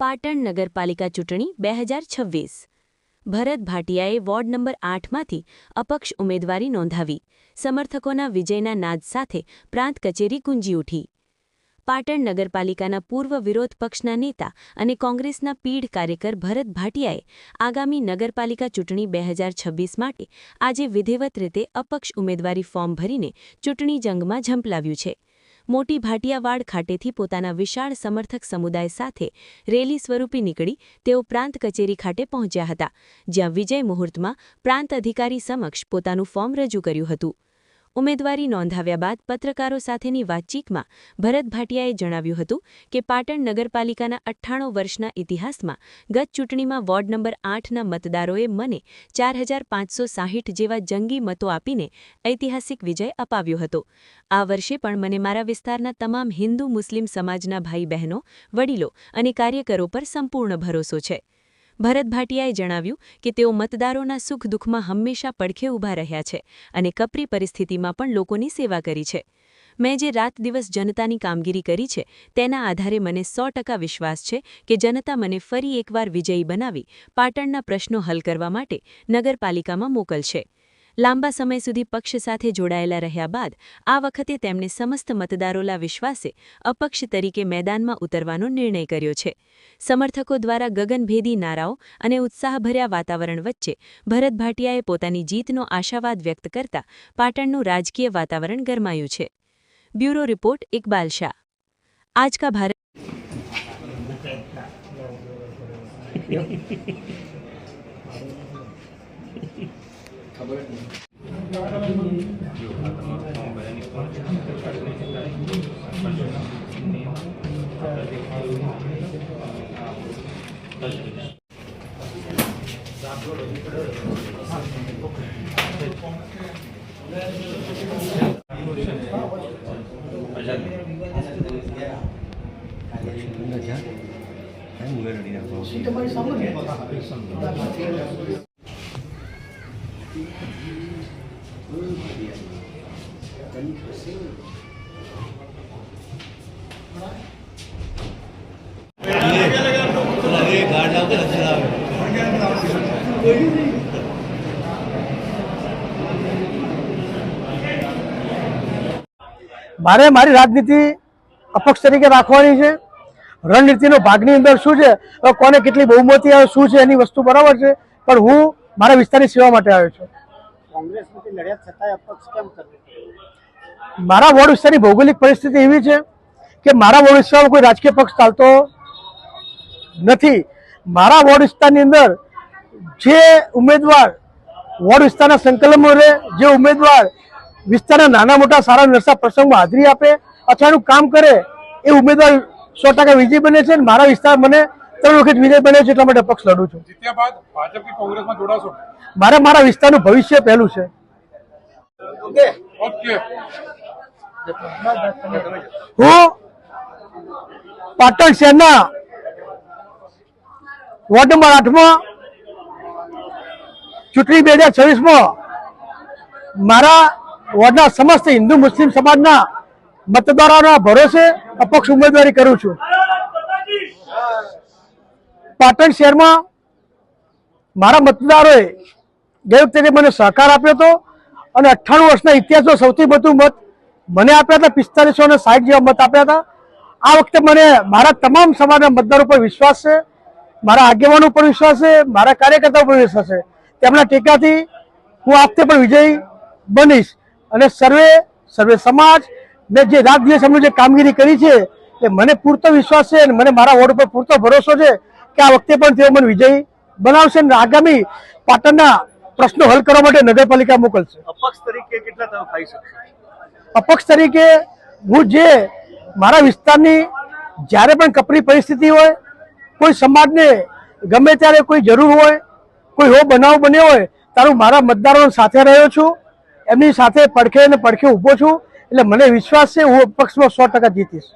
પાટણ નગરપાલિકા ચૂંટણી 2026 ભરત ભાટિયાએ ward number 8માંથી અપક્ષ ઉમેદવારી નોંધાવી। સમર્થકોના વિજયના નાદ સાથે પ્રાંત કચેરી ગુંજી ઉઠી। પાટણ નગરપાલિકાના પૂર્વ વિરોધ પક્ષના નેતા અને કોંગ્રેસના પીઢ કાર્યકર ભરત ભાટિયાએ આગામી નગરપાલિકા ચૂંટણી 2026 માટે આજે વિધિવત રીતે અપક્ષ ઉમેદવારી ફોર્મ ભરીને ચૂંટણી જંગમાં ઝંપલાવ્યું છે। મોટી ભાટિયાવાડ ખાતેથી પોતાના વિશાળ સમર્થક સમુદાય સાથે રેલી સ્વરૂપે નીકળી તેઓ પ્રાંત કચેરી ખાતે પહોંચ્યા હતા, જ્યાં વિજય મુહૂર્તમાં પ્રાંત અધિકારી સમક્ષ પોતાનું ફોર્મ રજૂ કર્યું હતું। ઉમેદવારી નોંધાવ્યા બાદ પત્રકારો સાથેની વાતચીતમાં ભરત ભાટિયાએ જણાવ્યું હતું કે પાટણ નગરપાલિકાના 98 વર્ષના ઇતિહાસમાં ગત ચૂંટણીમાં વોર્ડ નંબર 8ના મતદારોએ મને 4560 જેવા જંગી મતો આપીને ઐતિહાસિક વિજય અપાવ્યો હતો। આ વર્ષે પણ મને મારા વિસ્તારના તમામ હિન્દુ મુસ્લિમ સમાજના ભાઈ બહેનો, વડીલો અને કાર્યકરો પર સંપૂર્ણ ભરોસો છે। ભરત ભાટિયાએ જણાવ્યું કે તેઓ મતદારોના સુખ દુઃખમાં હંમેશા પડખે ઊભા રહ્યા છે અને કપરી પરિસ્થિતિમાં પણ લોકોની સેવા કરી છે। મેં જે રાત દિવસ જનતાની કામગીરી કરી છે તેના આધારે મને 100% વિશ્વાસ છે કે જનતા મને ફરી એકવાર વિજયી બનાવી પાટણના પ્રશ્નો હલ કરવા માટે નગરપાલિકામાં મોકલશે। લાંબા સમય સુધી પક્ષ સાથે જોડાયેલા રહ્યા બાદ આ વખતે તેમણે સમસ્ત મતદારોના વિશ્વાસે અપક્ષ તરીકે મેદાનમાં ઉતરવાનો નિર્ણય કર્યો છે। સમર્થકો દ્વારા ગગનભેદી નારાઓ અને ઉત્સાહભર્યા વાતાવરણ વચ્ચે ભરત ભાટિયાએ પોતાની જીતનો આશાવાદ વ્યક્ત કરતા પાટણનું રાજકીય વાતાવરણ ગરમાયું છે। Bureau report Iqbal Shah. आज का भारत મારે મારી રાજનીતિ અપક્ષ તરીકે રાખવાની છે। રણનીતિનો ભાગની અંદર શું છે, કોને કેટલી બહુમતી આવે શું છે એની વસ્તુ બરાબર છે, પણ હું મારા વિસ્તારની સેવા માટે આવ્યો છું। કોંગ્રેસમાંથી લડ્યા છતાંય અપક્ષ કેમ કરવું? મારા વોર્ડ વિસ્તારની ભૌગોલિક પરિસ્થિતિ એવી છે કે મારા વોર્ડ વિસ્તારમાં કોઈ રાજકીય પક્ષ ચાલતો નથી। મારા વોર્ડ વિસ્તારની અંદર જે ઉમેદવાર વોર્ડ વિસ્તારના સંકલનમાં રહે, જે ઉમેદવાર વિસ્તારના નાના મોટા સારા નરસા પ્રસંગમાં હાજરી આપે અથવા એનું કામ કરે એ ઉમેદવાર 100% વિજય બને છે। મારા વિસ્તાર મને 3 વખત વિજય બને છે, એટલા માટે પક્ષ લડું છું। જીત્યા બાદ ભાજપ કે કોંગ્રેસમાં જોડાશો? મારે મારા વિસ્તારનું ભવિષ્ય પહેલું છે। ઓકે। હું પાટણ શહેરના વોર્ડ નંબર 8માં ચૂંટણી 2026માં મારા વોર્ડના સમસ્ત હિન્દુ મુસ્લિમ સમાજના મતદારોના ભરોસે અપક્ષ ઉમેદવારી કરું છું। પાટણ શહેરમાં મારા મતદારોએ ગઈ વખતે મને સહકાર આપ્યો હતો અને 98 વર્ષના ઇતિહાસમાં સૌથી વધુ મત મને આપ્યા હતા। 4560 જેવા મત આપ્યા હતા। આ વખતે મને મારા તમામ સમાજના મતદારો પર વિશ્વાસ છે, મારા આગેવાનો પર વિશ્વાસ છે, મારા કાર્યકર્તાઓ પર વિશ્વાસ છે। તેમના ટેકાથી હું આ વખતે પણ વિજયી બનીશ અને સર્વે સમાજ મેં જે રાત દિવસ અમને જે કામગીરી કરી છે એ મને પૂરતો વિશ્વાસ છે અને મને મારા વોર્ડ પર પૂરતો ભરોસો છે કે આ વખતે પણ તેઓ મને વિજયી બનાવશે અને આગામી પાટણના પ્રશ્નો હલ કરવા માટે નગરપાલિકા મોકલશે। અપક્ષ તરીકે કેટલા તમે ખાઈ શકશો? અપક્ષ તરીકે હું જે મારા વિસ્તારની જ્યારે પણ કપરી પરિસ્થિતિ હોય, કોઈ સમાજને ગમે ત્યારે કોઈ જરૂર હોય, કોઈ એવો બનાવ બન્યો હોય ત્યારે મારા મતદારો સાથે રહ્યો છું, એમની સાથે પડખે ઊભો છું। એટલે મને વિશ્વાસ છે હું અપક્ષમાં 100% જીતીશ।